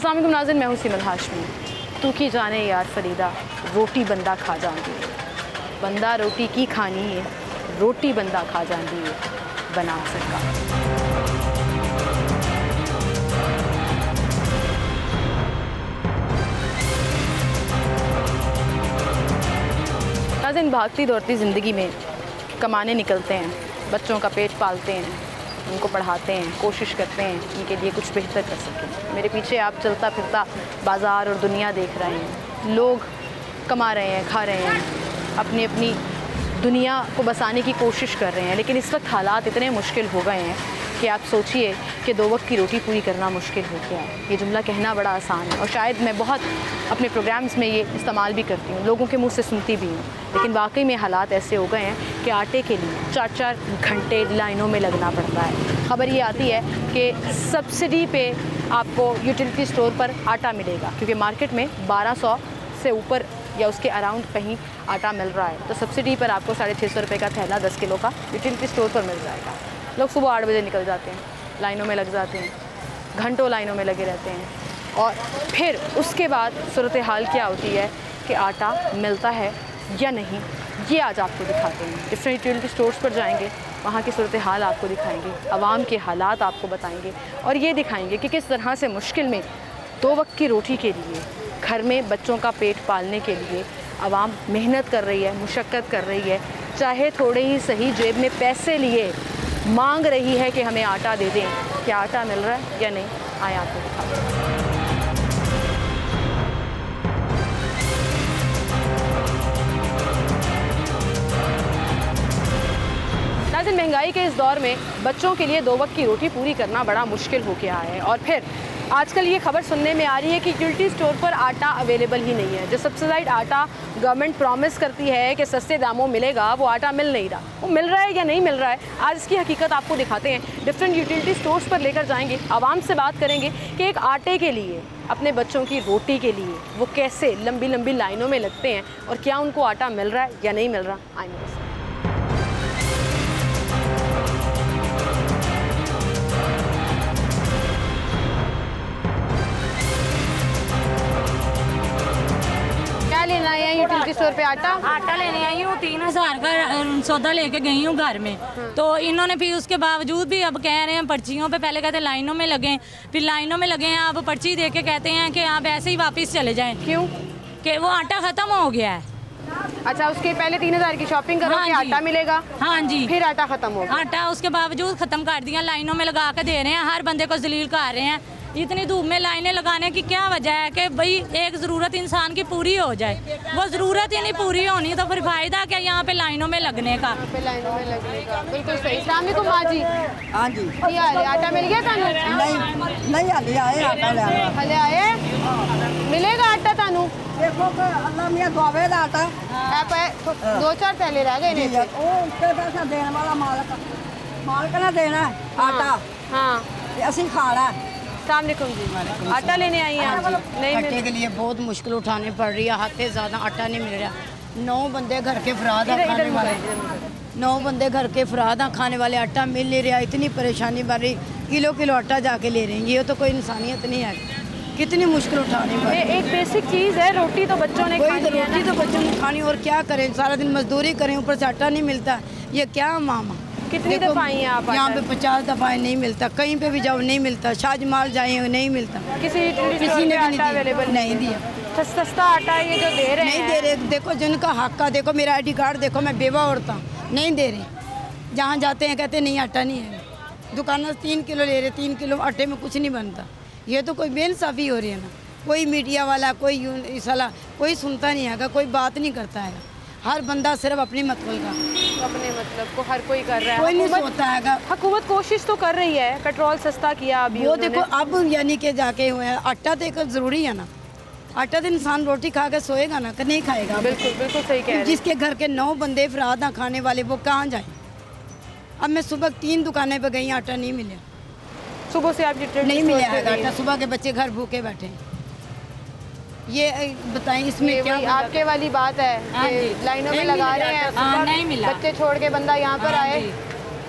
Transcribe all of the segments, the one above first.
अस्सलाम वालेकुम नाज़रीन, मैं हूँ सिमल हाशमी। तू की जाने यार फरीदा, रोटी बंदा खा जाती है। बंदा रोटी की खानी है, रोटी बंदा खा जाती है। बना सरकार। नाज़रीन, भागती दौड़ती ज़िंदगी में कमाने निकलते हैं, बच्चों का पेट पालते हैं, उनको पढ़ाते हैं, कोशिश करते हैं उनके लिए कुछ बेहतर कर सकें। मेरे पीछे आप चलता फिरता बाज़ार और दुनिया देख रहे हैं। लोग कमा रहे हैं, खा रहे हैं, अपनी अपनी दुनिया को बसाने की कोशिश कर रहे हैं, लेकिन इस वक्त हालात इतने मुश्किल हो गए हैं कि आप सोचिए कि 2 वक्त की रोटी पूरी करना मुश्किल हो गया है। ये जुमला कहना बड़ा आसान है और शायद मैं बहुत अपने प्रोग्राम्स में ये इस्तेमाल भी करती हूँ, लोगों के मुंह से सुनती भी हूँ, लेकिन वाकई में हालात ऐसे हो गए हैं कि आटे के लिए 4-4 घंटे लाइनों में लगना पड़ता है। ख़बर ये आती है कि सब्सिडी पे आपको यूटिलिटी स्टोर पर आटा मिलेगा, क्योंकि मार्केट में 1200 से ऊपर या उसके अराउंड कहीं आटा मिल रहा है, तो सब्सिडी पर आपको 650 रुपये का थैला 10 किलो का यूटिलिटी स्टोर पर मिल जाएगा। लोग सुबह 8 बजे निकल जाते हैं, लाइनों में लग जाते हैं, घंटों लाइनों में लगे रहते हैं और फिर उसके बाद सूरत हाल क्या होती है कि आटा मिलता है या नहीं, ये आज आपको दिखाते हैं। डिफरेंट यूटिलिटी स्टोर्स पर जाएंगे, वहाँ की सूरत हाल आपको दिखाएंगे, आवाम के हालात आपको बताएंगे और ये दिखाएंगे कि किस तरह से मुश्किल में 2 वक्त की रोटी के लिए, घर में बच्चों का पेट पालने के लिए आवाम मेहनत कर रही है, मुशक्क़त कर रही है, चाहे थोड़े ही सही जेब में पैसे लिए मांग रही है कि हमें आटा दे दें। क्या आटा मिल रहा है या नहीं, आए आपको दिखाते हैं। नाज़रीन, महंगाई के इस दौर में बच्चों के लिए 2 वक्त की रोटी पूरी करना बड़ा मुश्किल हो गया है और फिर आजकल ये खबर सुनने में आ रही है कि यूटिलिटी स्टोर पर आटा अवेलेबल ही नहीं है। जो सब्सिडाइज्ड आटा गवर्नमेंट प्रॉमिस करती है कि सस्ते दामों मिलेगा, वो आटा मिल नहीं रहा। वो मिल रहा है या नहीं मिल रहा है, आज इसकी हकीकत आपको दिखाते हैं। डिफरेंट यूटिलिटी स्टोर्स पर लेकर जाएंगे, आवाम से बात करेंगे कि एक आटे के लिए, अपने बच्चों की रोटी के लिए वो कैसे लंबी लंबी लाइनों में लगते हैं और क्या उनको आटा मिल रहा है या नहीं मिल रहा। आइए लेना है यूटिलिटी स्टोर पे आटा लेने आई हूँ। 3000 का सौदा लेके गई हूँ घर में, तो इन्होंने फिर उसके बावजूद भी अब कह रहे हैं पर्चियों पे, पहले कहते लाइनों में लगें, फिर लाइनों में लगे हैं, अब पर्ची दे के कहते हैं कि आप ऐसे ही वापस चले जाएं। क्यों? कि वो आटा ख़त्म हो गया है। अच्छा, उसके पहले 3000 की शॉपिंग करो कि आटा मिलेगा। हाँ जी, फिर आटा ख़त्म हो गया। आटा उसके बावजूद ख़त्म कर दिया, लाइनों में लगा के दे रहे हैं, हर बंदे को जलील कर रहे हैं। इतनी धूप में लाइनें लगाने की क्या वजह है कि भाई एक ज़रूरत इंसान की पूरी हो जाए, वो ज़रूरत ही नहीं पूरी होनी तो फिर फायदा क्या यहाँ पे लाइनों में लगने का। लाइनों में लगने का बिल्कुल सही। अस्सलाम वालेकुम माँ जी। हाँ जी, आटा मिल गया थानू? नहीं हाले आए हले आए मिलेगा आटा थानू? देखो अल्लाह मियां दुआवे दा आटा 2-4 थैले रह गए ने। उसके पैसा देने वाला मालिक ने देना आटा। हाँ, असि खाना है। जी, आटा लेने आई हैं आप जी? नहीं, आटे के लिए बहुत मुश्किल उठानी पड़ रही है, हाथ से ज़्यादा आटा नहीं मिल रहा। 9 बंदे घर के फराद खाने वाले, 9 बंदे घर के फराद खाने वाले, आटा मिल नहीं रहा। इतनी परेशानी बढ़ रही, किलो आटा जाके ले रहे हैं। ये तो कोई इंसानियत नहीं है, कितनी मुश्किल उठानी पड़ रही है। एक बेसिक चीज़ है, रोटी तो बच्चों ने खानी है, रोटी तो बच्चों ने खानी, और क्या करें, सारा दिन मजदूरी करें, ऊपर से आटा नहीं मिलता। ये क्या मामा, कितनी दफ़ा आई हैं आप? यहाँ पे 50 दफ़ा नहीं मिलता, कहीं पे भी जाओ नहीं मिलता, शाजमाल जाए नहीं मिलता, किसी ने आटा अवेलेबल नहीं दिया। सस्ता आटा ये जो दे रहे नहीं दे रहे। देखो जिनका हक का, देखो मेरा ID कार्ड देखो, मैं बेवा औरत हूँ, नहीं दे रहे। जहाँ जाते हैं कहते नहीं आटा नहीं है, दुकानों से 3 किलो ले रहे, 3 किलो आटे में कुछ नहीं बनता। ये तो कोई बेइंसाफ़ी हो रही है ना। कोई मीडिया वाला, कोई सलाह कोई सुनता नहीं है, कोई बात नहीं करता है। हर बंदा सिर्फ अपनी मतलब का, अपने मतलब को हर कोई कर रहा है। कोई नहीं सोचता है। हुकूमत कोशिश तो कर रही है, पेट्रोल सस्ता किया अभी वो देखो अब, यानी कि जाके हुए हैं। आटा तो एक ज़रूरी है ना, आटा तो इंसान रोटी खा के सोएगा ना, कि नहीं खाएगा। बिल्कुल बिल्कुल सही कह रहे हैं। जिसके घर के 9 बंदे फराद ना खाने वाले, वो कहाँ जाए। अब मैं सुबह 3 दुकानें पे गई, आटा नहीं मिला। सुबह से आप नहीं मिला है आटा, सुबह के बच्चे घर भूखे बैठे। ये बताएं इसमें क्या आपके वाली बात है कि लाइनों में लगा रहे हैं, नहीं मिला, बच्चे छोड़ के बंदा यहाँ पर आए,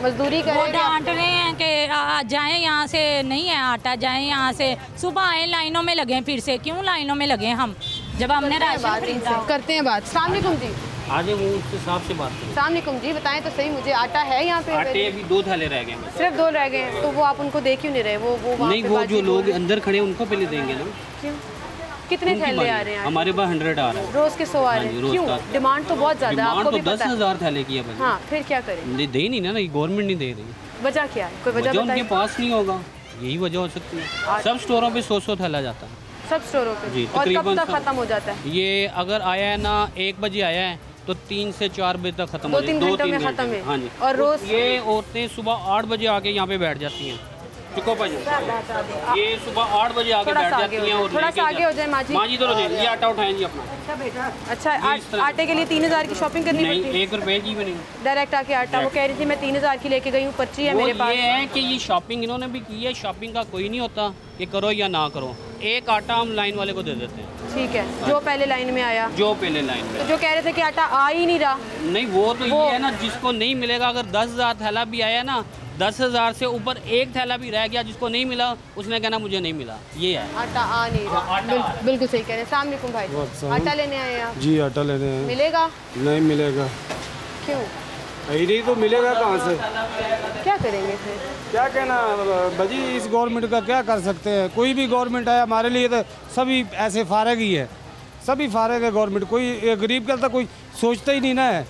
मजदूरी करेगा। डांट रहे हैं हैं कि जाएं यहाँ से, नहीं है आटा, जाएं यहाँ से, सुबह आए लाइनों में लगे, फिर से क्यों लाइनों में लगे हम, जब हमने राशन खरीदा। करते हैं बात। अस्सलाम वालेकुम जी। आगे वो उसके हिसाब से बात करें। अस्सलाम वालेकुम जी, बताएं तो सही मुझे, आटा है यहाँ पे? आटे अभी 2 थैले रह गए हैं। सिर्फ 2 रह गए हैं, तो वो आप उनको दे क्यों नहीं रहे? वो वहाँ नहीं, पे वो बाजी जो लोग बोल- अंदर खड़े हैं उनको पहले देंगे ना। क्यों? कितने उनकी थैले बारी। आ रहे हैं? हमारे पास 100 आ रहा है। रोज के 100 आ रहे हाँ जी, हैं, रोज क्यों? का। डिमांड तो बहुत ज्यादा है, डिमांड आपको तो भी पता है। 10,000 थैले की है भाई। हाँ, फिर क्या करें? दे ही नहीं ना, गवर्नमेंट नहीं दे रही। वजह क्या है? कोई वजह वजह उनके बताइए। पास नहीं होगा, यही वजह हो सकती है। सब स्टोरों पे 100 थैला जाता है सब स्टोरों पे? जी, और कब तकरीबन तक खत्म हो जाता है? ये अगर आया है ना 1 बजे आया है तो 3 से 4 बजे तक खत्म हो जाए। 2-3 घंटों में खत्म है। हाँ जी। और रोज ये औरतें सुबह 8 बजे आके यहाँ पे बैठ जाती हैं। चुको भाई, ये सुबह 8 बजे आके थोड़ा बैठ सा जाती आगे हैं हो और जाए, थोड़ा सा आगे हो जाए माँ जी। माँ जी तो ये आटा उठाएं जी अपना। अच्छा, इस तरह से। आटे के लिए 3,000 की शॉपिंग करनी नहीं, पड़ती है? 1 रुपए की भी नहीं। डायरेक्ट आके आटा, वो कह रही थी मैं 3,000 की लेके गई हूँ, पर्ची है वो मेरे पास। ये है कि ये शॉपिंग इन्होंने भी की है, शॉपिंग का कोई नहीं होता कि करो या ना करो। एक आटा हम लाइन वाले को दे देते हैं, ठीक है, जो पहले लाइन में आया। जो पहले लाइन तो में। जो कह रहे थे कि आटा आ ही नहीं रहा, नहीं, वो तो ये है ना, जिसको नहीं मिलेगा, अगर 10,000 थैला भी आया ना, 10,000 से ऊपर एक थैला भी रह गया, जिसको नहीं मिला उसने कहना मुझे नहीं मिला, ये है। आटा आ नहीं रहा। बिल्कुल सही कह रहे हैं। अस्सलाम वालेकुम भाई, आटा लेने आए हैं आप? जी आटा लेने हैं। मिलेगा? नहीं मिलेगा। क्यों? नहीं तो मिलेगा कहाँ से? क्या करेंगे फिर? क्या कहना भाजी, इस गवर्नमेंट का क्या कर सकते हैं? कोई भी गवर्नमेंट है हमारे लिए तो सभी ऐसे फारग ही है, सभी फारग है गवर्नमेंट। कोई गरीब का तो कोई सोचता ही नहीं ना है।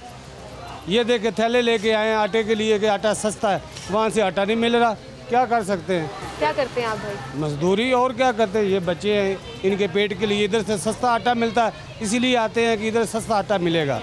ये देखे थैले लेके आए हैं आटे के लिए कि आटा सस्ता है, वहाँ से आटा नहीं मिल रहा, क्या कर सकते हैं? क्या करते हैं आप भाई? मजदूरी और क्या करते हैं? ये बच्चे हैं, इनके पेट के लिए इधर से सस्ता आटा मिलता है, इसीलिए आते हैं कि इधर सस्ता आटा मिलेगा।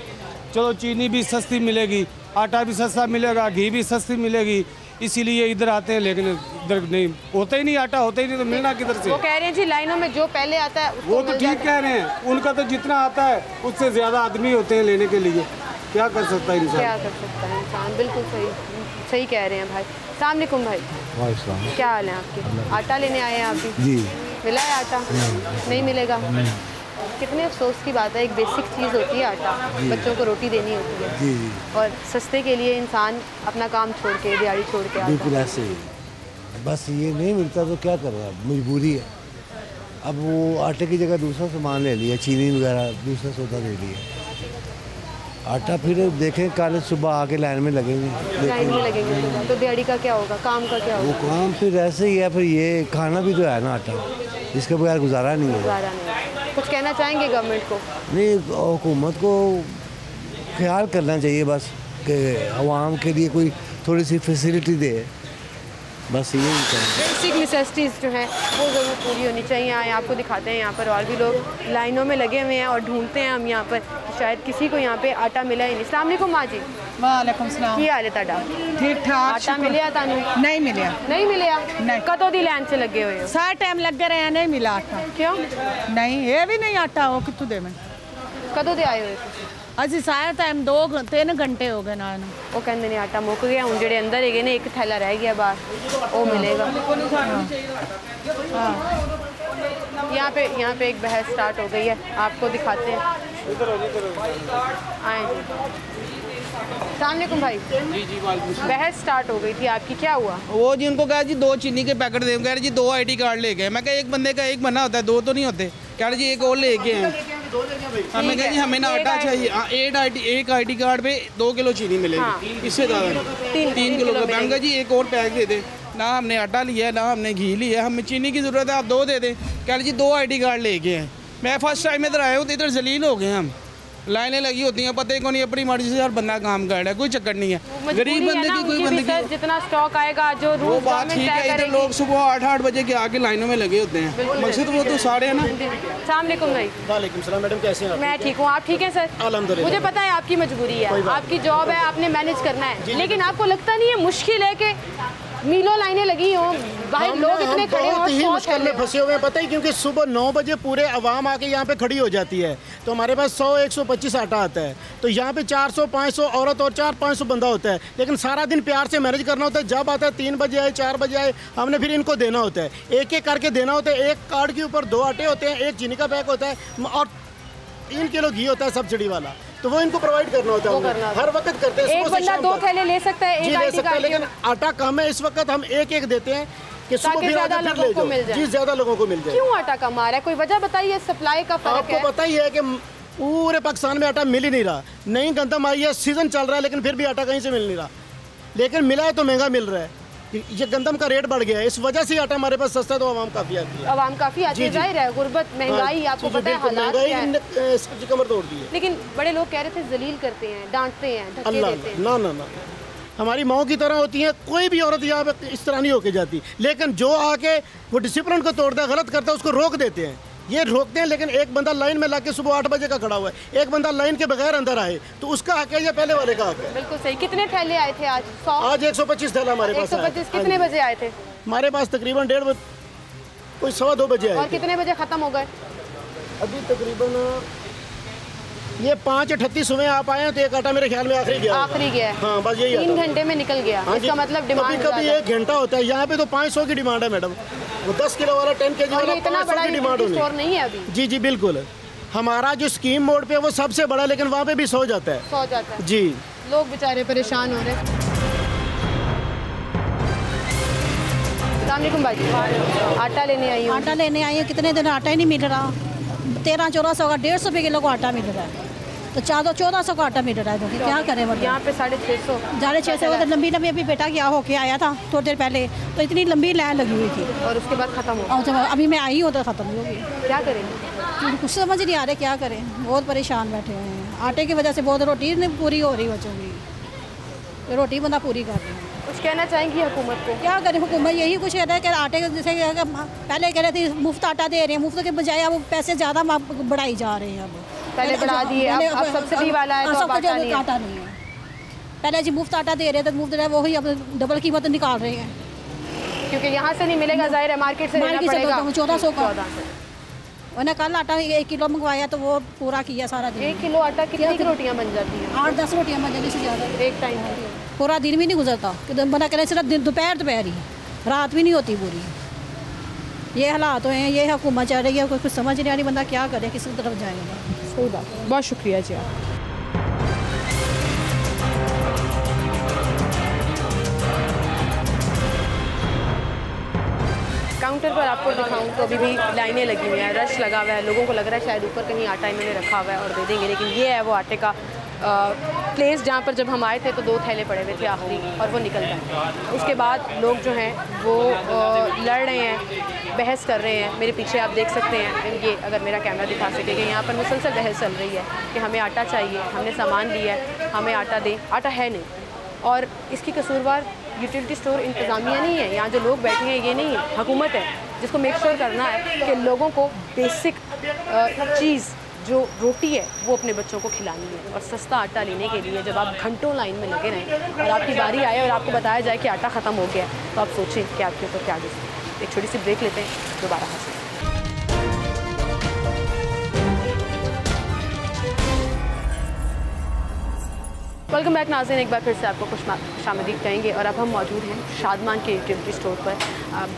चलो चीनी भी सस्ती मिलेगी, आटा भी सस्ता मिलेगा, घी भी सस्ती मिलेगी, इसीलिए इधर आते हैं। लेकिन इधर नहीं होता ही नहीं, आटा होता ही नहीं, तो मिलना किधर से? वो कह रहे हैं जी लाइनों में जो पहले आता है उसको वो तो मिल ठीक जाता कह रहे हैं, उनका तो जितना आता है उससे ज़्यादा आदमी होते हैं लेने के लिए। क्या कर सकता है है। क्या इंसान? कर सकता है इंसान? बिल्कुल सही कह रहे हैं भाई। अस्सलाम वालेकुम भाई, क्या हाल है आपके? आटा लेने आए हैं आप भी? जी। मिला है आटा? नहीं मिलेगा? कितने अफसोस की बात है, एक बेसिक चीज़ होती है आटा, बच्चों को रोटी देनी होती है। जी और सस्ते के लिए इंसान अपना काम छोड़ के, दिहाड़ी छोड़ के आता बिल्कुल है। ऐसे ही। बस ये नहीं मिलता तो क्या करें, अब मजबूरी है। अब वो आटे की जगह दूसरा सामान ले लिया, चीनी वगैरह दूसरा सौदा ले लिया। आटा फिर देखें, कल सुबह आके लाइन में लगेंगे, लाइन में लगेंगे सुबह, तो दिहाड़ी का क्या होगा, काम का क्या वो होगा? काम फिर ऐसे ही है। फिर ये खाना भी तो है ना आटा, इसके बगैर गुजारा नहीं है। गुजारा नहीं। कुछ कहना चाहेंगे गवर्नमेंट को? नहीं, हुकूमत को ख्याल करना चाहिए बस कि आवाम के लिए कोई थोड़ी सी फैसिलिटी दे, बस यही चाहिए। बेसिक नेसेसिटीज़ जो हैं वो ज़रूर पूरी होनी चाहिए। यहाँ आपको दिखाते हैं, यहाँ पर और भी लोग लाइनों में लगे हुए हैं और ढूंढते हैं हम यहाँ पर कि शायद किसी को यहाँ पे आटा मिला ही नहीं। अस्सलाम वालेकुम माँ जी, वालेकुम सलाम। की हाल है तुहाडा? ठीक ठाक। आटा मिलिया तानू? नहीं मिलिया। नहीं मिलिया? नहीं। कदों दी लाइन से लगे हुए हो? सारा टाइम लगे रहे हैं, नहीं मिला आटा। क्यों? नहीं, ये भी नहीं आटा, वो कितों दे मैं। कदों दे आए हुए थे? अजी सारा टाइम 2-3 घंटे हो गए ना। वो कहते ने आटा मुक गया, हूँ जेडे अंदर है ने एक थैला रह गया बाहर, वो मिलेगा। यहाँ पे एक बहस स्टार्ट हो गई है, आपको दिखाते हैं। आए जी। अस्सलाम वालेकुम भाई। जी जी, बहस स्टार्ट हो गई थी आपकी, क्या हुआ? वो जी उनको कहा जी 2 चीनी के पैकेट दे, कह रहे जी 2 ID कार्ड ले गए। मैं कहा एक बंदे का एक बना होता है, 2 तो नहीं होते। कह रहे जी एक और ले गए हैं। हमें कहा जी हमें ना आटा चाहिए, एक ID कार्ड पे 2 किलो चीनी मिलेगी। हाँ। इससे ज़्यादा 3 किलो का। मैंने कहा जी एक और पैक दे दे, ना हमने आटा लिया है ना हमने घी लिया है, हमें चीनी की ज़रूरत है, आप 2 दे दें। कह रहे जी 2 ID कार्ड ले गए हैं। मैं फर्स्ट टाइम इधर आया हूँ तो इधर जलील हो गए हम, लाइनें लगी होती हैं, पता ही कौन, अपनी मर्जी से हर बंदा काम कर रहा है, कोई चक्कर नहीं है। गरीब बंदे की कोई बंदे की जितना स्टॉक आएगा, जो वो रूल बात ठीक है। इधर लोग सुबह 8-8 बजे के आके लाइनों में लगे होते हैं, मकसद वो तो सारे है ना। अस्सलाम वालेकुम भाई। वालेकुम सलाम मैडम, कैसे हैं आप? मैं ठीक हूँ, आप ठीक हैं सर? अल्हम्दुलिल्लाह। मुझे पता है आपकी मजबूरी है, आपकी जॉब है, आपने मैनेज करना है, लेकिन आपको लगता नहीं है मुश्किल है कि मीलों लाइनें लगी हों, भाई लोग इतने खड़े हों, बहुत ही सौ मुश्किल थैले में फंसे हुए हैं, पता ही, क्योंकि सुबह 9 बजे पूरे आवाम आके यहाँ पे खड़ी हो जाती है, तो हमारे पास 100-125 आटा आता है, तो यहाँ पे 400-500 औरत और 400-500 बंदा होता है, लेकिन सारा दिन प्यार से मैनेज करना होता है। जब आता है 3 बजे आए 4 बजे आए, हमने फिर इनको देना होता है, एक एक करके देना होता है। एक कार्ड के ऊपर 2 आटे होते हैं, एक चीनी का पैक होता है और 3 किलो घी होता है सब्सिडी वाला। तो वो इनको प्रोवाइड करना होता है, हर वक्त करते हैं। एक बंदा 2 थैले ले सकता है, जी ले सकता है, लेकिन आटा कम है इस वक्त, हम एक देते हैं कि सुबह फिर ज्यादा लोगों को मिल जाए। जी ज्यादा लोगों को मिल जाए। क्यों आटा कम आ रहा है, कोई वजह बताइए, सप्लाई का फर्क है? आपको पता ही है कि पूरे पाकिस्तान में आटा मिल ही नहीं रहा, नई गंदम आई है, सीजन चल रहा है, लेकिन फिर भी आटा कहीं से मिल नहीं रहा, लेकिन मिला है तो महंगा मिल रहा है। ये गंदम का रेट बढ़ गया है, इस वजह से आटा हमारे पास सस्ता है, तो आवाम काफ़ी आती है। आवाम काफ़ी आती है, जाहिर है, गुर्बत, महंगाई, आपको पता है हालात क्या है, सब्जी कमर तोड़ दी है। लेकिन बड़े लोग कह रहे थे जलील करते हैं, डांटते हैं, धक्के देते हैं। ना ना ना, हमारी माओ की तरह होती है, कोई भी औरत यहाँ पे इस तरह नहीं होके जाती, लेकिन जो आके वो डिसिप्लिन को तोड़ता है, गलत करता है, उसको रोक देते हैं। ये रोकते हैं, लेकिन एक बंदा लाइन में लाके सुबह 8 बजे का खड़ा हुआ है, एक बंदा लाइन के बगैर अंदर आए, तो उसका हक है या पहले वाले का हक है? बिल्कुल सही। कितने थैले आए थे आज? 100? आज 125 थैला हमारे पास। 125 कितने बजे आए थे? हमारे पास तकरीबन 1:30 बजे, कोई 2:15 बजे आए। और कितने बजे खत्म हो गए? अभी तकरीबन ये 5:38 सुबह आप आए हैं, तो एक आटा मेरे ख्याल में आखिरी गया है। हाँ बस यही 3 घंटे में निकल गया। इसका मतलब डिमांड कभी 1 घंटा होता है, यहाँ पे तो 500 की डिमांड है मैडम, वो 10 किलो वाला 10 kg वाला 500 की डिमांड स्टोर नहीं है अभी। जी जी बिल्कुल, हमारा जो स्कीम मोड पे वो सबसे बड़ा, लेकिन वहाँ पे भी 100 जाता है। 100 जाता है जी। लोग बेचारे परेशान हो रहे हैं। अस्सलामुअलैकुम भाई, आटा लेने आई हूँ। आटा लेने आई हूँ, कितने दिन आटा ही नहीं मिल रहा, 1300-1400 का 150 रुपये किलो को आटा मिल रहा है, तो 1400 का आटा मिल रहा है, तो क्या करें? मतलब यहाँ पे 650 650 लंबी लंबी, अभी बेटा क्या होके आया था थोड़ी देर पहले, तो इतनी लंबी लाइन लगी हुई थी, और उसके बाद खत्म हो। अभी मैं आई हूँ तो ख़त्म हो गई। क्या करें, कुछ समझ नहीं आ रहा क्या करें, बहुत परेशान बैठे हुए हैं, आटे की वजह से बहुत, रोटी नहीं पूरी हो रही बच्चों की, रोटी बंदा पूरी कर रहे हैं। कुछ कहना चाहेंगी हुकूमत को? क्या करें, हुकूमत यही कुछ कह रहा है कि आटे जैसे पहले कह रहे थे मुफ्त आटा दे रहे हैं, मुफ्त के बजाय अब पैसे ज़्यादा बढ़ाई जा रहे हैं, अब पहले बढ़ा दिए, अब सब्सिडी वाला है, तो आटा नहीं है। पहले जी मुफ्त आटा दे रहे थे, मुफ्त वही अब डबल कीमत निकाल रहे हैं, क्योंकि यहाँ से नहीं मिलेगा, जाहिर है मार्केट से लेना पड़ेगा। 1400 का उन्हें कल आटा 1 किलो मंगवाया, तो वो पूरा किया सारा दिन। 1 किलो आटा कितनी रोटियाँ बन जाती हैं? 8-10 रोटियाँ बन जाती, ज़्यादा एक टाइम की। पूरा दिन भी नहीं गुजरता, बना करें सिर्फ दोपहर ही, रात भी नहीं होती पूरी। ये हालात हैं, ये हुकूमत चल रही है, कुछ समझ नहीं आ रही, बंदा क्या करे, किस तरफ जाएगा। सही बात, बहुत शुक्रिया जी आप। काउंटर पर आपको दिखाऊं तो अभी भी लाइनें लगी हुई हैं, रश लगा हुआ है, लोगों को लग रहा है शायद ऊपर कहीं आटा इन्होंने रखा हुआ है और दे देंगे, लेकिन ये है वो आटे का प्लेस जहाँ पर जब हम आए थे तो 2 थैले पड़े हुए थे आखिरी, और वो निकल गए। उसके बाद लोग जो हैं वो लड़ रहे हैं, बहस कर रहे हैं। मेरे पीछे आप देख सकते हैं, ये अगर मेरा कैमरा दिखा सकेगा, यहाँ पर मुसलसल बहस चल रही है कि हमें आटा चाहिए, हमने सामान लिया है, हमें आटा दें, आटा है नहीं। और इसकी कसूरवार यूटिलिटी स्टोर इंतज़ामिया नहीं है, यहाँ जो लोग बैठे हैं ये नहीं है, हुकूमत है जिसको मेक श्योर करना है कि लोगों को बेसिक चीज़ जो रोटी है वो अपने बच्चों को खिलानी है। और सस्ता आटा लेने के लिए जब आप घंटों लाइन में लगे रहें और आपकी बारी आए और आपको बताया जाए कि आटा ख़त्म हो गया है, तो आप सोचें कि आपके ऊपर क्या डिसीजन। एक छोटी सी ब्रेक लेते हैं, दोबारा हाजिर। वेलकम बैक नाज़रीन, एक बार फिर से आपको खुशामदीद कहेंगे। और अब हम मौजूद हैं शादमान के यूटिलिटी स्टोर पर।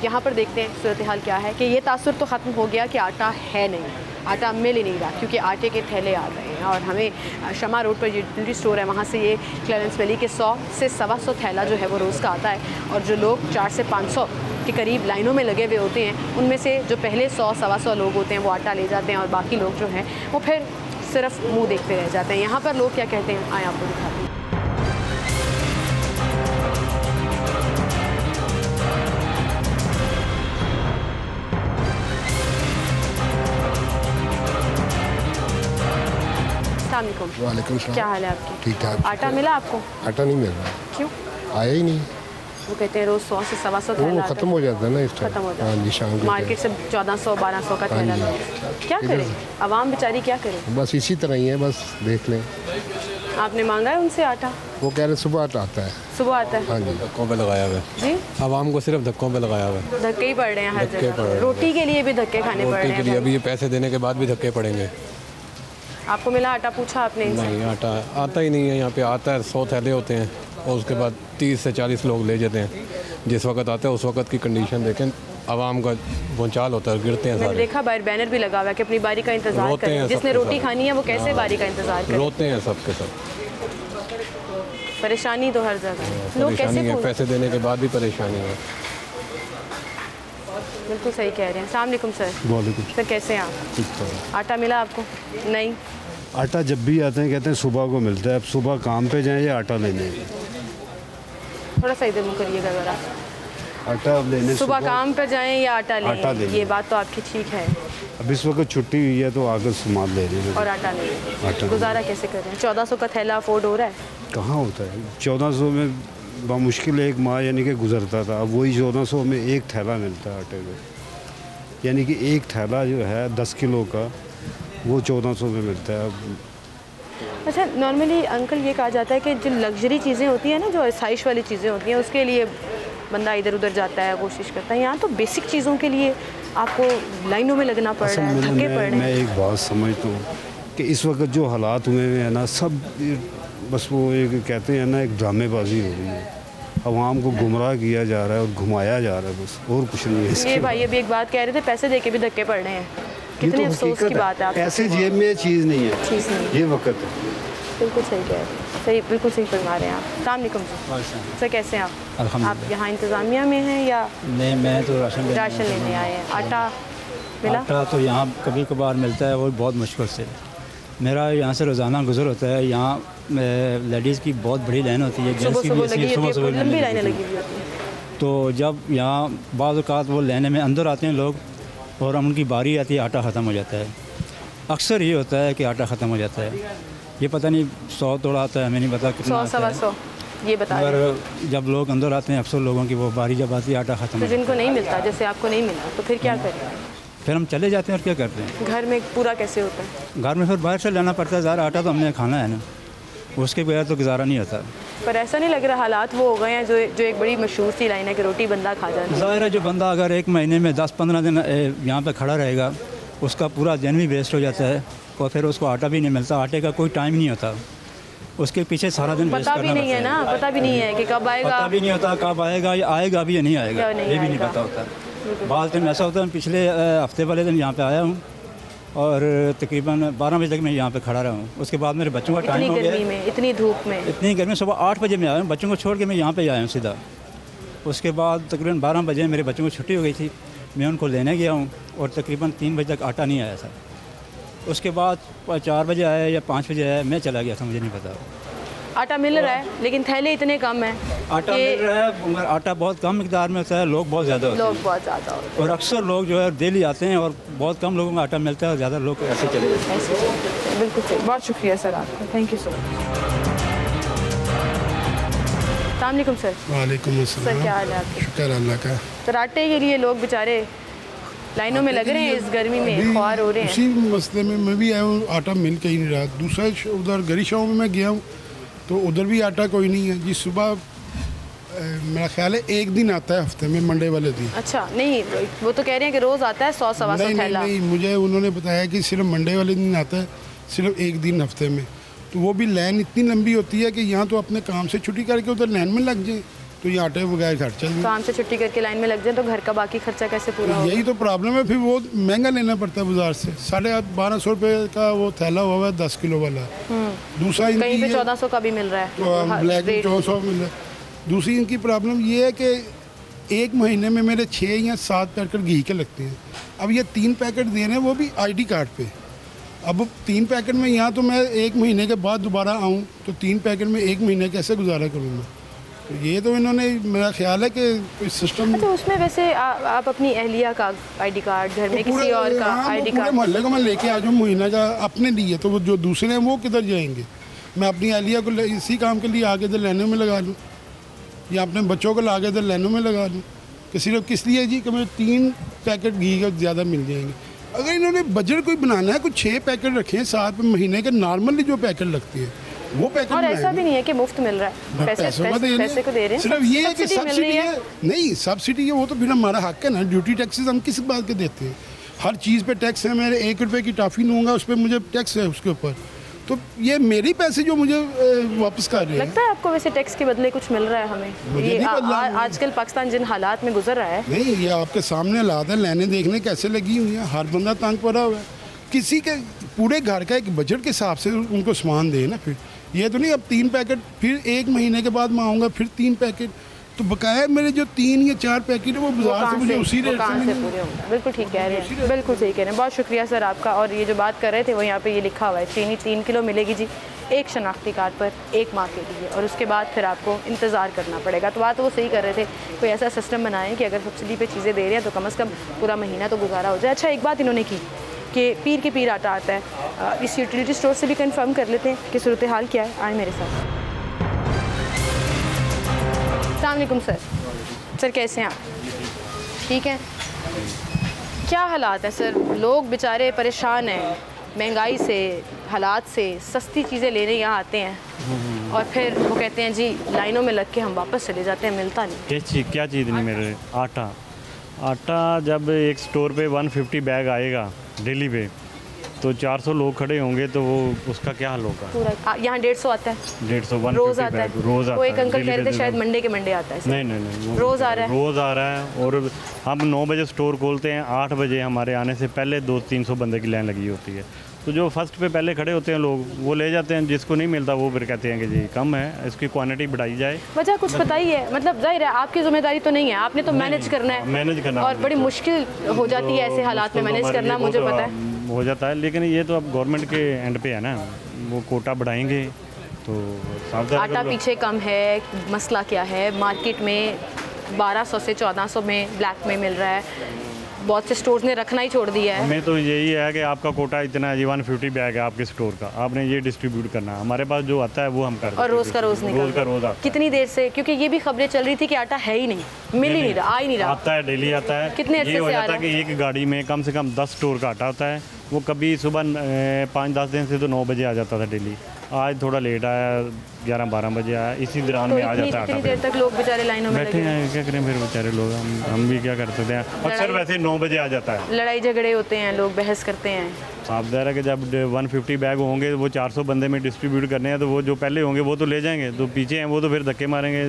यहाँ पर देखते हैं सूरत हाल क्या है कि ये तासुर तो ख़त्म हो गया कि आटा है नहीं, आटा मिल ही नहीं रहा, क्योंकि आटे के थैले आ रहे हैं। और हमें शमा रोड पर यूटिलिटी स्टोर है, वहाँ से ये क्लेरेंस वैली के 100 से 125 थैला जो है वो रोज़ का आता है। और जो लोग 400 से 500 के करीब लाइनों में लगे हुए होते हैं, उनमें से जो पहले 100-125 लोग होते हैं वो आटा ले जाते हैं, और बाकी लोग जो हैं वो फिर सिर्फ मुंह देखते रह जाते हैं। यहाँ पर लोग क्या कहते हैं, आए आपको दिखाते हैं। वालेकुम सलाम। क्या हाल है आपकी? ठीक ठाक। आटा मिला आपको? आटा नहीं मिल रहा। क्यों? आया ही नहीं। वो कहते हैं रोज़ 100 से 125 थैला खत्म हो जाता है ना इस टाइम। खत्म हो जाता है। हाँ जी, शाम मार्केट से 1400-1200 का थैला। क्या करें, आवाम बेचारी क्या करे? बस इसी तरह ही है, बस देख लें। आपने मांगा है उनसे आटा? वो कह रहे सुबह आटा आता है। सुबह आता है? हाँ जी। धक्कों पे लगाया हुआ है जी, आवाम को सिर्फ धक्कों पे लगाया हुआ है। धक्के ही पड़ रहे हैं हर जगह, रोटी के लिए भी धक्के खाने पड़ रहे हैं। रोटी के लिए अभी ये पैसे देने के बाद भी धक्के पड़ेंगे। आपको मिला आटा? पूछा आपने इनसे? नहीं, आटा आता ही नहीं है यहाँ पे। आता है 100 थैले होते हैं और उसके बाद 30 से 40 लोग ले जाते हैं। जिस वक्त आते हैं उस वक्त की कंडीशन देखें, आवाम का भूचाल होता है, गिरते हैं मैंने सारे, देखा बाहर बैनर भी लगा हुआ है कि अपनी बारी का इंतजार रोते करें, हैं जिसने सबके रोटी सब। खानी है वो कैसे हाँ। बारी का इंतजार करे। रोते हैं सबके सब, परेशानी तो हर जगह है, लोग परेशानी कैसे है, पूछ- पैसे देने के बाद भी परेशानी है। बिल्कुल सही कह रहे हैं। अस्सलाम वालेकुम सर। वालेकुम। सर कैसे हैं आप? ठीक है। आटा मिला आपको? नहीं। आटा जब भी आते हैं कहते हैं सुबह को मिलता है, अब सुबह काम पे जाएं या आटा लेने? थोड़ा सा इधर मुँह करिएगा ज़रा। आटा लेने सुबह काम पर जाएं या आटा आटा लें, लेने। ये बात तो आपकी ठीक है। अब इस वक्त छुट्टी हुई है तो आकर सामान ले लें और आटा आटा लें, गुजारा कैसे कर रहे हैं? 1400 का थैला अफोर्ड हो रहा है? कहाँ होता है 1400 में? बामुश्किल एक माह यानी कि गुजरता था, अब वही 1400 में एक थैला मिलता है आटे का, यानी कि एक थैला जो है 10 किलो का वो 1400 में मिलता है। अब अच्छा, नॉर्मली अंकल ये कहा जाता है कि जो लग्जरी चीज़ें होती हैं ना, जो आसाइश वाली चीज़ें होती हैं, उसके लिए बंदा इधर उधर जाता है, कोशिश करता है। यहाँ तो बेसिक चीज़ों के लिए आपको लाइनों में लगना पड़ रहा है, थके पड़ रहे मैं हैं। एक बात समझता हूँ कि इस वक्त जो हालात हुए हैं ना, सब बस वो एक कहते हैं ना, एक ड्रामेबाजी हो रही है, अवाम को गुमराह किया जा रहा है और घुमाया जा रहा है, बस और कुछ नहीं है। ये भाई अभी एक बात कह रहे थे, पैसे दे के भी धक्के पड़ रहे हैं, कितनी अफसोस की बात है। आप ऐसे जेब में चीज़ नहीं है, चीज़ नहीं, ये वक्त है। बिल्कुल सही कह रहे हैं, सही, बिल्कुल सही फरमा रहे हैं आप। अस्सलाम वालेकुम सर, कैसे हैं आप? आप यहाँ इंतज़ामिया में हैं या? नहीं, मैं तो राशन लेने आए हैं। आटा मिला? आटा तो यहाँ कभी कभार मिलता है, वो बहुत मुश्किल से। मेरा यहाँ से रोज़ाना गुजर होता है, यहाँ लेडीज़ की बहुत बड़ी लाइन होती है, जेंट्स की भी ऐसी है, सुबह सुबह लंबी लाइनें लगी हुई होती हैं। तो जब यहाँ बाज़ औक़ात वो लाइने में अंदर आते हैं लोग और उनकी बारी आती है, आटा ख़त्म हो जाता है। अक्सर ये होता है कि आटा ख़त्म हो जाता है, ये पता नहीं 100 तोड़ा आता है, हमें नहीं पता कितना 100-125 ये बता रहे हैं। मगर जब लोग अंदर आते हैं, अक्सर लोगों की वो बारी जब आती है, आटा ख़त्म तो हो जाता जिनको नहीं मिलता, जैसे आपको नहीं मिला, तो फिर क्या करें? है। फिर हम चले जाते हैं और क्या करते हैं, घर में पूरा कैसे होता है? घर में फिर बाहर से लेना पड़ता है, ज़्यादा आटा तो हमने खाना है ना, उसके बगैर तो गुजारा नहीं होता। पर ऐसा नहीं लग रहा हालात वो हो गए हैं जो एक बड़ी मशहूर सी लाइन है कि रोटी बंदा खा जाता है। ज़ाहिर है, जो बंदा अगर एक महीने में 10-15 दिन यहाँ पे खड़ा रहेगा, उसका पूरा दिन भी वेस्ट हो जाता है और फिर उसको आटा भी नहीं मिलता, आटे का कोई टाइम नहीं होता, उसके पीछे सारा दिन वेस्ट पता भी करना नहीं है ना, पता भी नहीं है कि कब आएगा, पता भी नहीं होता कब आएगा, या आएगा भी या नहीं आएगा, या नहीं ये भी नहीं आएगा। पता होता। बाद दिन ऐसा होता है, पिछले हफ्ते वाले दिन यहाँ पे आया हूँ और तकरीबन 12 बजे तक मैं यहाँ पे खड़ा रहा हूँ। उसके बाद मेरे बच्चों का टाइम हो इतनी गया, गर्मी में, इतनी धूप में, इतनी गर्मी, सुबह 8 बजे मैं आया हूँ, बच्चों को छोड़ के मैं यहाँ पे आया हूँ सीधा। उसके बाद तकरीबन 12 बजे मेरे बच्चों को छुट्टी हो गई थी, मैं उनको लेने गया हूँ और तकरीबन 3 बजे तक आटा नहीं आया था। उसके बाद 4 बजे आया या 5 बजे आया, मैं चला गया था, मुझे नहीं पता। आटा मिल रहा है लेकिन थैले इतने कम हैं, आटा मिल रहा है मगर आटा बहुत कम मिकदार में होता है, लोग बहुत ज़्यादा होते हैं, लोग बहुत ज़्यादा होते हैं और अक्सर लोग जो है डेली आते हैं और बहुत कम लोगों का आटा मिलता है और ज़्यादा लोग ऐसे चले जाते हैं। बिल्कुल सही, बहुत शुक्रिया सर आपका, थैंक यू सो मच। अस्सलाम सर। वालेकुम सर क्या हाल है आपके? शुक्र अल्लाह का। सर आटे के लिए लोग बेचारे लाइनों में लग रहे हैं, इस गर्मी में ख्वार हो रहे हैं। उसी मसले में मैं भी आया हूँ, आटा मिल के ही नहीं रहा। दूसरा उधर गरीशाओं में मैं गया हूँ तो उधर भी आटा कोई नहीं है जी। सुबह मेरा ख्याल है एक दिन आता है हफ्ते में, मंडे वाले दिन। अच्छा, नहीं वो तो कह रहे हैं कि रोज़ आता है 100-125 थैला। नहीं, मुझे उन्होंने बताया कि सिर्फ मंडे वाले दिन आता है, सिर्फ एक दिन हफ्ते में। तो वो भी लाइन इतनी लंबी होती है कि यहाँ तो अपने काम से छुट्टी करके उधर लाइन में लग जाए तो ये आटे बगैर घर चल जाए। काम से छुट्टी करके लाइन में लग जाए तो घर का बाकी खर्चा कैसे पूरा होगा? यही तो प्रॉब्लम है, फिर वो महंगा लेना पड़ता है बाजार से। 1250 रुपये का वो थैला हुआ है 10 किलो वाला। दूसरा कहीं पे 1400 का भी मिल रहा है, ब्लैक में 1400 मिल रहा है। दूसरी इनकी प्रॉब्लम ये है कि एक महीने में मेरे 6 या 7 पैकेट घी के लगते हैं। अब ये 3 पैकेट दे रहे हैं वो भी ID कार्ड पे। अब 3 पैकेट में यहाँ तो मैं 1 महीने के बाद दोबारा आऊँ तो 3 पैकेट में 1 महीने कैसे गुजारा करूँगा? तो ये तो इन्होंने, मेरा ख्याल है कि कोई सिस्टम। तो उसमें वैसे आप अपनी अहलिया का ID कार्ड, घर में किसी और का ID कार्ड, मोहल्ले को मैं लेके आ जाऊँ महीना का अपने लिए, तो वो जो दूसरे हैं वो किधर जाएंगे? मैं अपनी अहलिया को इसी काम के लिए आगे इधर लाइनों में लगा लूँ या अपने बच्चों को लाके इधर लाइनों में लगा लूँ कि सिर्फ किस लिए जी कि मुझे 3 पैकेट घी का ज़्यादा मिल जाएंगे। अगर इन्होंने बजट कोई बनाना है, कुछ 6 पैकेट रखे हैं, 7 महीने के नॉर्मली जो पैकेट लगते हैं वो पैकेट। और ऐसा भी नहीं है कि मुफ्त मिल रहा है, पैसे को दे रहे हैं, सिर्फ ये है कि सब्सिडी है। नहीं, सब्सिडी है वो तो फिर हमारा हक है ना। ड्यूटी टैक्सेस हम किस बात के देते हैं? हर चीज़ पे टैक्स है। मैं 1 रुपये की टॉफ़ी लूँगा उस पर मुझे टैक्स है उसके ऊपर। तो ये मेरी पैसे जो मुझे वापस कर रहे हैं। लगता है आपको वैसे टैक्स के बदले कुछ मिल रहा है हमें? ये आजकल पाकिस्तान जिन हालात में गुजर रहा है। नहीं, ये आपके सामने हालात है, लाइनें देखने कैसे लगी हुई हैं, हर बंदा तंग पड़ा हुआ है। किसी के पूरे घर का एक बजट के हिसाब से उनको सामान दे ना। फिर ये तो नहीं अब 3 पैकेट, फिर 1 महीने के बाद मैं आऊँगा फिर 3 पैकेट, तो बकाया मेरे जो 3 या 4 पैकेट है वो बाजार से मुझे उसी रेट से पूरे होंगे। बिल्कुल ठीक कह रहे हैं, बिल्कुल सही कह रहे हैं। बहुत शुक्रिया सर आपका। और ये जो बात कर रहे थे वो यहाँ पे ये लिखा हुआ है, चीनी 3 किलो मिलेगी जी, एक शनाख्ती कार्ड पर 1 माह के लिए, और उसके बाद फिर आपको इंतज़ार करना पड़ेगा। तो बात वो सही कर रहे थे, कोई ऐसा सिस्टम बनाएं कि अगर सब्सिडी पे चीज़ें दे रहे हैं तो कम से कम पूरा महीना तो गुजारा हो जाए। अच्छा, एक बात इन्होंने की कि पीर के पीर आटा आता है। इस यूटिलिटी स्टोर से भी कंफर्म कर लेते हैं कि सूरत हाल क्या है। आए मेरे साथ। अस्सलाम वालेकुम सर। सर कैसे हैं आप? ठीक हैं। क्या हालात हैं सर? लोग बेचारे परेशान हैं महंगाई से, हालात से। सस्ती चीज़ें लेने यहाँ आते हैं और फिर वो कहते हैं जी लाइनों में लग के हम वापस चले जाते हैं, मिलता नहीं। क्या चीज़ नहीं मिल रही? आटा जब एक स्टोर पे 150 बैग आएगा डेली पे, तो 400 लोग खड़े होंगे तो वो उसका क्या हाल होगा? पूरा यहाँ 150 आता है, 150 रोज आता है। रोज आता है। वो एक अंकल कह रहे थे शायद मंडे के मंडे आता है। नहीं रोज आ रहा है। रोज आ रहा है। और हम 9 बजे स्टोर खोलते हैं, 8 बजे हमारे आने से पहले 200-300 बंदे की लाइन लगी होती है। तो जो फर्स्ट पे पहले खड़े होते हैं लोग वो ले जाते हैं, जिसको नहीं मिलता वो फिर कहते हैं कि जी कम है, इसकी क्वांटिटी बढ़ाई जाए। वजह कुछ पता ही है, मतलब जाहिर है आपकी जिम्मेदारी तो नहीं है, आपने तो मैनेज करना है और बड़ी मुश्किल हो जाती है ऐसे हालात में मैनेज करना, मुझे पता है हो जाता है। लेकिन ये तो अब गवर्नमेंट के एंड पे है ना, वो कोटा बढ़ाएंगे तो आटा पीछे कम है। मसला क्या है? मार्केट में 1200 से 1400 में ब्लैक में मिल रहा है, बहुत से स्टोर्स ने रखना ही छोड़ दिया है। हमें तो यही है कि आपका कोटा इतना है, 150 बैग है आपके स्टोर का, आपने ये डिस्ट्रीब्यूट करना है। हमारे पास जो आता है वो हम करते हैं। और रोज़ का रोज़ निकल कितनी देर से? क्योंकि ये भी खबरें चल रही थी कि आटा है ही नहीं, मिल ही नहीं रहा, आ ही नहीं रहा। आता है, डेली आता है। कितने अर्से से आ रहा है? कि एक गाड़ी में कम से कम 10 स्टोर का आटा होता है। वो कभी सुबह 5-10 दिन से तो 9 बजे आ जाता था डेली, आज थोड़ा लेट आया, 11-12 बजे आया, इसी दौरान में आ जाता है। इतनी देर तक लोग बेचारे लाइनों में बैठे हैं, क्या करें फिर बेचारे लोग, हम भी क्या कर सकते हैं। अक्सर वैसे 9 बजे आ जाता है। लड़ाई झगड़े होते हैं, लोग बहस करते हैं। साफ ज़ाहिर है कि जब 150 बैग होंगे वो 400 बंदे में डिस्ट्रीब्यूट करने हैं, तो वो जो पहले होंगे वो तो ले जाएंगे, तो पीछे हैं वो तो फिर धक्के मारेंगे।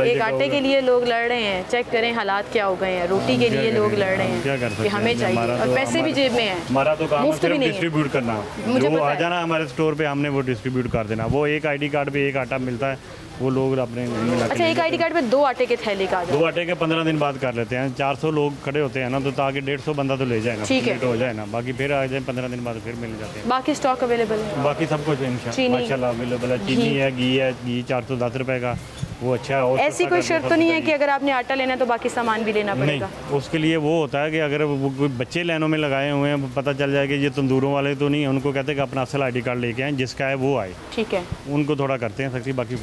एक आटे के लिए लोग लड़ रहे हैं, चेक करें हालात क्या हो गए हैं। रोटी के लिए लोग लड़ रहे हैं, क्या कर सकते हैं, हमें चाहिए और पैसे भी जेब में हैं। हमारा तो काम है सिर्फ डिस्ट्रीब्यूट करना, जो आ जाना हमारे स्टोर पे हमने वो डिस्ट्रीब्यूट कर देना। वो एक ID कार्ड पे एक आटा मिलता है, वो लोग अपने अच्छा एक ID कार्ड पे 2 आटे के थैले का 2 आटे के 15 दिन बाद कर लेते हैं। 400 लोग खड़े होते हैं ना, तो ताकि 150 बंदा तो ले जाएगा, ठीक है, हो जाए ना, बाकी फिर आ जाए 15 दिन बाद फिर मिल जाते हैं। बाकी स्टॉक अवेलेबल है, बाकी सब कुछ माशाल्लाह अवेलेबल है। चीनी है, घी 410 रुपए का, वो अच्छा है। ऐसी कोई शर्त तो नहीं है कि अगर आपने आटा लेना है तो बाकी सामान भी लेना पड़ेगा? नहीं, उसके लिए वो होता है कि अगर वो बच्चे लाइनों में लगाए हुए हैं, पता चल जाए कि ये तंदूरों वाले तो नहीं है, उनको कहते हैं कि अपना असल ID कार्ड लेके आए, जिसका है वो आए, ठीक है, उनको थोड़ा करते हैं सख्ती, बाकी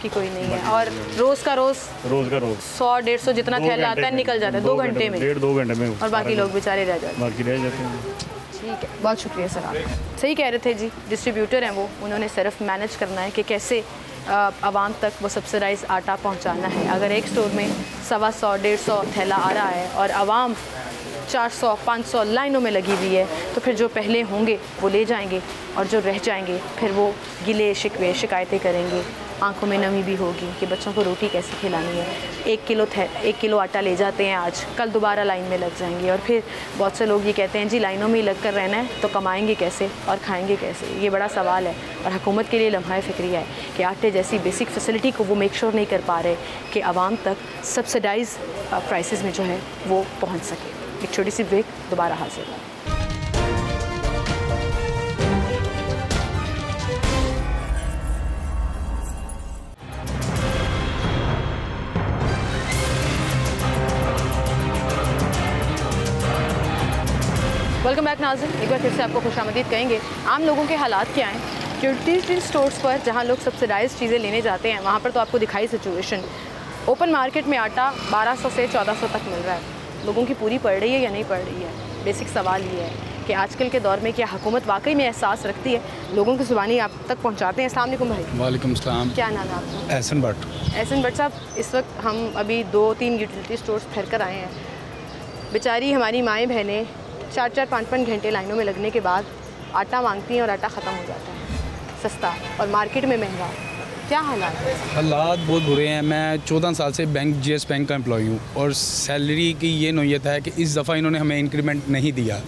कोई नहीं है। और रोज़ का रोज़ 100-150 जितना थैला आता है निकल जाता है 2 घंटे में, 1.5-2 घंटे में, और बाकी लोग बेचारे रह जाते हैं। ठीक है, बहुत शुक्रिया सर आप। सही कह रहे थे जी, डिस्ट्रीब्यूटर हैं वो, उन्होंने सिर्फ मैनेज करना है कि कैसे आवाम तक वो सब्सिडाइज आटा पहुंचाना है। अगर एक स्टोर में 125-150 थैला आ रहा है और आवाम 400-500 लाइनों में लगी हुई है, तो फिर जो पहले होंगे वो ले जाएंगे और जो रह जाएंगे फिर वो गिले शिकवे शिकायतें करेंगे। आंखों में नमी भी होगी कि बच्चों को रोटी कैसे खिलानी है। 1 किलो आटा ले जाते हैं आज, कल दोबारा लाइन में लग जाएंगे। और फिर बहुत से लोग ये कहते हैं जी लाइनों में लग कर रहना है तो कमाएंगे कैसे और खाएंगे कैसे, ये बड़ा सवाल है। और हुकूमत के लिए लम्हा फ़िक्रिया है कि आटे जैसी बेसिक फैसिलिटी को वो मेक श्योर नहीं कर पा रहे कि आवाम तक सब्सिडाइज प्राइसेस में जो है वो पहुँच सके। एक छोटी सी ब्रेक, दोबारा हाजिर। वेलकम बैक नाज़िर, एक बार फिर से आपको खुशामदीद कहेंगे। आम लोगों के हालात क्या हैं? यूटिलिटी स्टोर्स पर जहाँ लोग सब्सिडाइज चीज़ें लेने जाते हैं वहाँ पर तो आपको दिखाई सिचुएशन। ओपन मार्केट में आटा 1200 से 1400 तक मिल रहा है। लोगों की पूरी पड़ रही है या नहीं पड़ रही है? बेसिक सवाल ये है कि आजकल के दौर में क्या हुकूमत वाकई में एहसास रखती है, लोगों की ज़ुबानी आप तक पहुँचाते हैं? अस्सलाम वालेकुम भाई। वालेकुम सलाम। क्या नाम है आपका? एहसन भट्ट। एहसन भट्ट साहब, इस वक्त हम अभी 2-3 यूटिलिटी स्टोर्स फिर कर आए हैं। बेचारी हमारी माएँ बहनें 4-4, 5-5 घंटे लाइनों में लगने के बाद आटा मांगती हैं और आटा ख़त्म हो जाता है। सस्ता और मार्केट में महंगा, क्या हालात है? हालात बहुत बुरे हैं। मैं 14 साल से जीएस बैंक का एम्प्लॉई हूँ और सैलरी की ये नौयत है कि इस दफ़ा इन्होंने हमें इंक्रीमेंट नहीं दिया।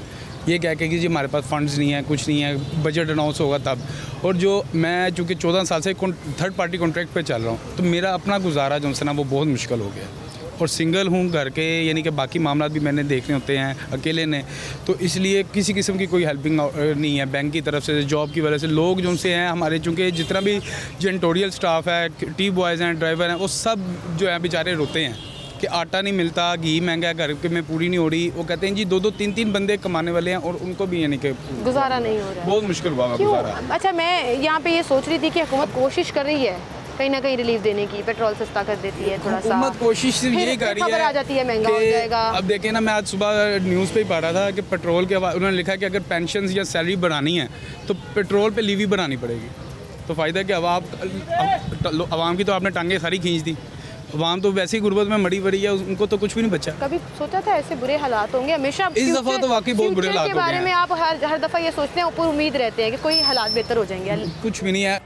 ये कह के कि जी हमारे पास फंड्स नहीं है, कुछ नहीं है, बजट अनाउंस होगा तब। और जो मैं चूँकि 14 साल से थर्ड पार्टी कॉन्ट्रैक्ट पे चल रहा हूँ, तो मेरा अपना गुजारा जो है ना वो बहुत मुश्किल हो गया। और सिंगल हूँ घर के, यानी कि बाकी मामला भी मैंने देखने होते हैं अकेले ने, तो इसलिए किसी किस्म की कोई हेल्पिंग नहीं है बैंक की तरफ से। जॉब की वजह से लोग जो से हैं हमारे, चूँकि जितना भी जेंटोरियल स्टाफ है, टी बॉयज़ हैं, ड्राइवर हैं, वो सब जो है बेचारे रोते हैं कि आटा नहीं मिलता, घी महंगा है, घर के में पूरी नहीं हो रही। वो कहते हैं जी 2-2 3-3 बंदे कमाने वाले हैं और उनको भी यानी कि गुजारा नहीं हो रहा है। बहुत मुश्किल हुआ गुजारा। अच्छा, मैं यहाँ पे ये सोच रही थी कि हुकूमत कोशिश कर रही है कहीं ना कहीं रिलीफ देने की, पेट्रोल सस्ता कर देती है थोड़ा सा, हुकूमत कोशिश सिर्फ यही कर रही है, आ जाती है महंगा हो जाएगा। अब देखें ना, मैं आज सुबह न्यूज़ पे ही पढ़ रहा था कि पेट्रोल के उन्होंने लिखा है कि अगर पेंशन या सैलरी बढ़ानी है तो पेट्रोल पे लीवी बढ़ानी पड़ेगी। तो फ़ायदा कि आवाम की तो आपने टांगे सारी खींच दी, आवाम तो वैसे ही गुर्बत में मड़ी पड़ी है, उनको तो कुछ भी नहीं बचा। कभी सोचा था ऐसे बुरे हालात होंगे? हमेशा इस दफ़ा तो वाकई बहुत बुरे हालात के बारे में आप हर दफ़ा ये सोचते हैं, ऊपर उम्मीद रहते हैं कि कोई हालात बेहतर हो जाएंगे। कुछ भी नहीं है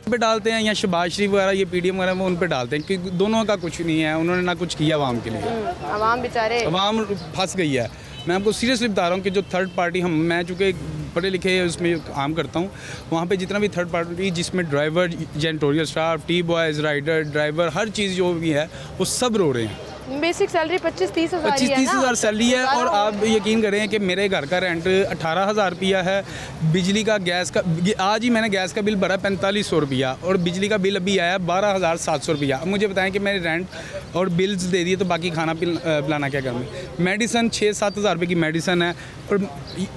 पे डालते हैं, या शहबाज शरीफ वगैरह, ये पीडीएम वगैरह वो उन पे डालते हैं कि दोनों का कुछ नहीं है, उन्होंने ना कुछ किया आवाम के लिए। आवाम बेचारे, आवाम फंस गई है। मैं आपको सीरियसली बता रहा हूँ कि जो थर्ड पार्टी, मैं चूँकि पढ़े लिखे उसमें काम करता हूँ, वहाँ पे जितना भी थर्ड पार्टी जिसमें driver, janitorial staff, tea boys, rider, driver, हर चीज़ जो भी है वो सब रो रहे हैं। बेसिक सैलरी 25-30 हज़ार सैलरी है। और आप यकीन करें कि मेरे घर का रेंट 18,000 रुपया है, बिजली का, गैस का, आज ही मैंने गैस का बिल भरा 4500 रुपया और बिजली का बिल अभी आया 12,700 रुपया। अब मुझे बताएं कि मैंने रेंट और बिल्स दे दिए तो बाकी खाना पिलाना क्या घर में। मेडिसन 6-7 हज़ार रुपये की मेडिसन है, और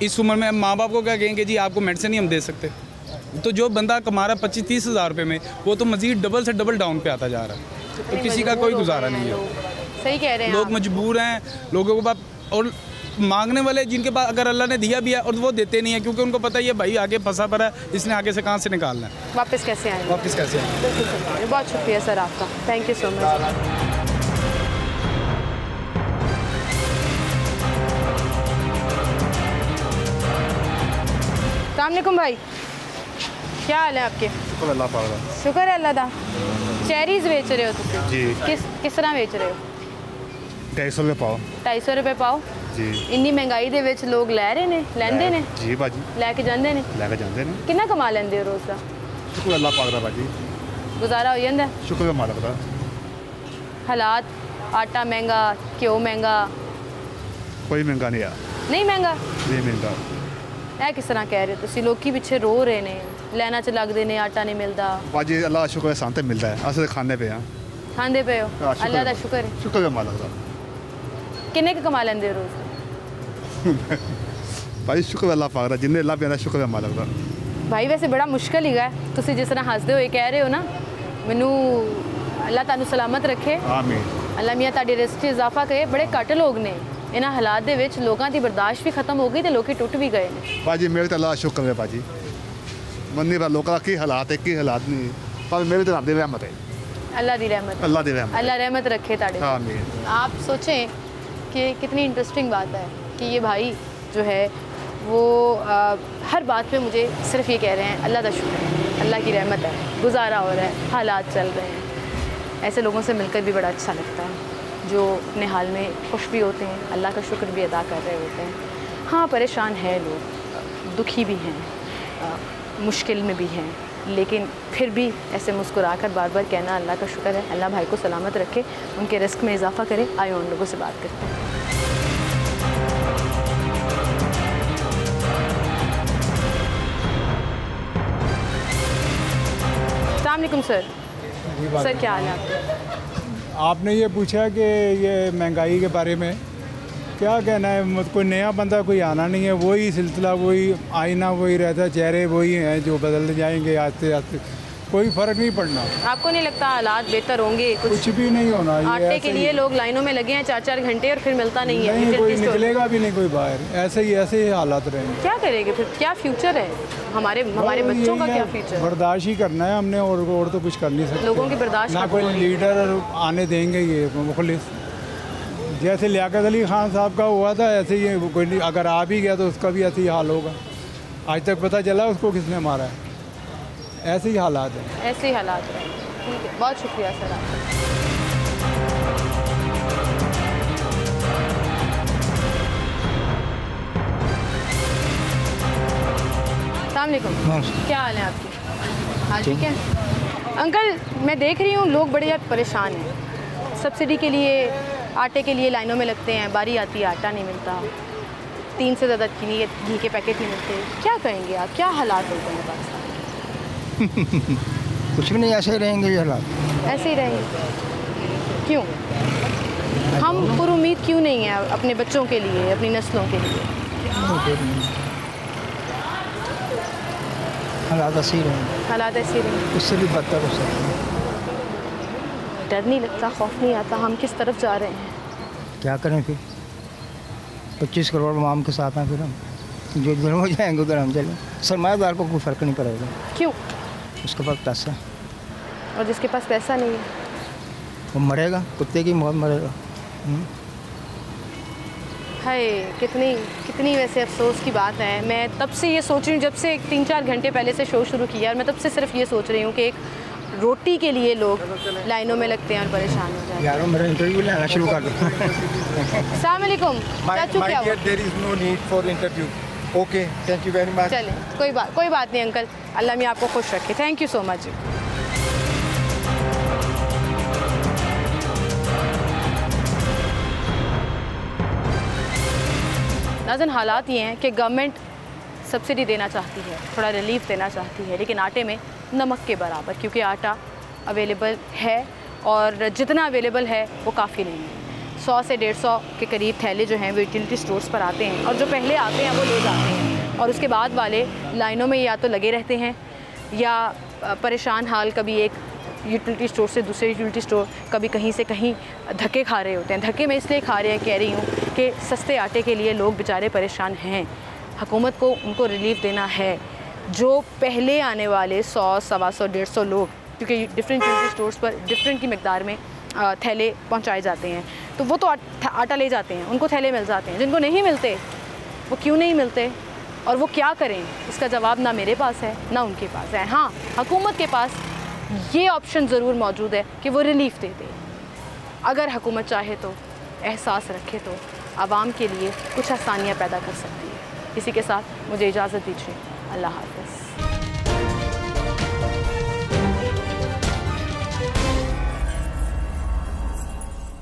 इस उम्र में माँ बाप को क्या कहेंगे जी आपको मेडिसिन ही हम दे सकते। तो जो बंदा कमा रहा है 25-30 हज़ार रुपये में, वो तो मज़ीद डबल से डबल डाउन पे आता जा रहा है। तो किसी का कोई गुजारा नहीं है। सही कह रहे हैं लोग मजबूर हैं, लोगों के पास, और मांगने वाले जिनके पास अगर अल्लाह ने दिया भी है और वो देते नहीं है, क्योंकि उनको पता है ये भाई आगे फंसा पड़ा है, इसने आगे से कहाँ से निकालना है, वापस कैसे आए। बहुत शुक्रिया सर आपका, थैंक यू सो मच। अस्सलामुअलैकुम भाई, क्या हाल है आपके? शुक्र अल्लाह पाक। शुक्र है अल्लाह दा। चेरीज बेच रहे हो तुम? जी। किस तरह बेच रहे हो? 250 रुपये पाओ। 250 रुपये पाओ जी। इन्नी महंगाई दे विच लोग लै रहे ने, लैंदे ने जी भाजी, लैके जांदे ने, लैके जांदे ने। कितना कमा लेंदे हो रोज़ दा? शुक्र अल्लाह पाक दा भाजी, गुजारा हो जांदा? शुक्र मालिक दा। हालात, आटा महंगा, घ्यो महंगा? कोई महंगा नहीं है। नहीं महंगा? नहीं महंगा। ਇਹ किस तरह कह रहे हो तुसी? लोग पिछे रो रहे ने, लाइना च लगदे ने, आटा नहीं मिलता। भाजी अल्लाह शुक्र है सांते मिलता है, अस खाने पे हैं। खांदे पे हो? अल्लाह दा शुक्र है। शुक्र है मालिक दा। किन्ने कमा लेंदे हो रोज़? भाई शुक्र अल्लाह पाक दा, जिन्ने अल्लाह पे शुक्र है मालिक दा। भाई वैसे बड़ा मुश्किल ही है, तुसी जिस तरह हसदे होए कह रहे हो ना, मैनू अल्लाह तानू सलामत रखे, आमीन। अल्लाह मियाँ ताड़ी रिस्क च इजाफा करे। बड़े घट लोग ने इन्हां हालात दे विच, लोगों की बर्दाश्त भी खत्म हो गई तो लोग टुट भी गए ने। भाजी मेरे तो अल्लाह शुक्र है भाजी, मन्नी पर लोगों का की हालात है, की हालात नहीं, पर मेरे तो रब दी रहमत है। अल्लाह दी रहमत, अल्लाह दी रहमत, अल्लाह रहमत रखे ताड़े। आमीन। आप सोचें कि कितनी इंटरेस्टिंग बात है कि ये भाई जो है वो हर बात पे मुझे सिर्फ ये कह रहे हैं अल्लाह का शुक्र है, अल्लाह की रहमत है, गुजारा हो रहा है, हालात चल रहे हैं। ऐसे लोगों से मिलकर भी बड़ा अच्छा लगता है जो अपने हाल में खुश भी होते हैं, अल्लाह का शुक्र भी अदा कर रहे होते हैं। हाँ, परेशान है लोग, दुखी भी हैं, मुश्किल में भी हैं, लेकिन फिर भी ऐसे मुस्कुरा कर बार बार कहना अल्लाह का शुक्र है, अल्लाह भाई को सलामत रखे, उनके रिस्क में इजाफा करे। आए उन लोगों से बात करते हैं। अस्सलाम वालेकुम सर। सर क्या हाल है आपका? आपने ये पूछा कि ये महंगाई के बारे में क्या कहना है? कोई नया बंदा कोई आना नहीं है, वही सिलसिला, वही आईना वही रहता, चेहरे वही हैं जो बदल जाएंगे आस्ते आस्ते, कोई फ़र्क नहीं पड़ना। आपको नहीं लगता हालात बेहतर होंगे? कुछ भी नहीं होना। आटे के लिए लोग लाइनों में लगे हैं 4-4 घंटे और फिर मिलता नहीं है। नहीं, कोई निकलेगा भी नहीं कोई बाहर, ऐसे ही हालात रहेंगे। क्या करेंगे फिर? क्या फ्यूचर है हमारे बच्चों का? क्या फ्यूचर? बर्दाश्त ही करना है हमने, और तो कुछ कर नहीं सकते। लोगों की बर्दाश्त ना, कोई लीडर आने देंगे ये मुखलिस। जैसे लियाकत अली खान साहब का हुआ था ऐसे ही कोई अगर आ भी गया तो उसका भी ऐसे ही हाल होगा। आज तक पता चला उसको किसने मारा है। ऐसे ही हालात हैं। ऐसे ही हालात हैं। ठीक है, बहुत शुक्रिया सर आपका। अस्सलाम वालेकुम, क्या हाल है आपकी? हाँ ठीक है अंकल, मैं देख रही हूँ लोग बड़े परेशान हैं। सब्सिडी के लिए, आटे के लिए लाइनों में लगते हैं, बारी आती है आटा नहीं मिलता, 3 से ज़्यादा घी के पैकेट नहीं मिलते। क्या कहेंगे आप, क्या हालात होते हैं पाकिस्तान के? कुछ भी नहीं, ऐसे ही रहेंगे ये हालात, ऐसे ही रहेंगे। क्यों? हम पुरुमीद क्यों नहीं हैं अपने बच्चों के लिए, अपनी नस्लों के लिए? हालात ऐसे ही रहेंगे, हालात ऐसे ही रहेंगे, उससे भी बदतर हो सकते हैं। डर नहीं लगता, खौफ नहीं आता हम किस तरफ जा रहे हैं? क्या करें फिर, 25 करोड़ आवाम के साथ हैं, फिर हम जो इधर हो जाएंगे उधर हम चलें। सरमायादार को कोई फ़र्क नहीं पड़ेगा। क्यों? उसके पास पैसा, और जिसके पास पैसा नहीं है वो मरेगा, कुत्ते की मौत मरेगा। हाय, कितनी वैसे अफसोस की बात है। मैं तब से ये सोच रही हूँ, जब से 3-4 घंटे पहले से शो शुरू किया, और मैं तब से सिर्फ ये सोच रही हूँ कि एक रोटी के लिए लोग लाइनों में लगते हैं और परेशान हो जाते हैं। यारों मेरा इंटरव्यू लेना शुरू कर दो। अस्सलाम वालेकुम, चाचू क्या हुआ? There is no need for interview. Okay, thank you very much. चलें, कोई बात नहीं अंकल, अल्लाह मियां आपको खुश रखे। Thank you so much. नाज़रीन, हालात ये हैं कि गवर्नमेंट सब्सिडी देना चाहती है, थोड़ा रिलीफ देना चाहती है, लेकिन आटे में नमक के बराबर, क्योंकि आटा अवेलेबल है और जितना अवेलेबल है वो काफ़ी नहीं है। 100 से 150 के करीब थैले जो हैं वो यूटिलिटी स्टोर्स पर आते हैं, और जो पहले आते हैं वो ले जाते हैं, और उसके बाद वाले लाइनों में या तो लगे रहते हैं या परेशान हाल, कभी एक यूटिलिटी स्टोर से दूसरे यूटिलिटी स्टोर, कभी कहीं से कहीं धक्के खा रहे होते हैं। धक्के मैं इसलिए खा रहे हैं, कह रही हूँ कि सस्ते आटे के लिए लोग बेचारे परेशान हैं। हुकूमत को उनको रिलीफ देना है। जो पहले आने वाले 100, 125, 150 लोग, क्योंकि डिफरेंट यूटिलिटी स्टोर्स पर डिफरेंट की मकदार में थैले पहुँचाए जाते हैं, तो वो तो आटा ले जाते हैं, उनको थैले मिल जाते हैं। जिनको नहीं मिलते वो क्यों नहीं मिलते और वो क्या करें, इसका जवाब ना मेरे पास है ना उनके पास है। हाँ, हुकूमत के पास ये ऑप्शन ज़रूर मौजूद है कि वो रिलीफ़ दे दे। अगर हुकूमत चाहे तो, एहसास रखे तो आवाम के लिए कुछ आसानियाँ पैदा कर सकती है। इसी के साथ मुझे इजाज़त दीजिए। अल्लाह हाफ़िज़।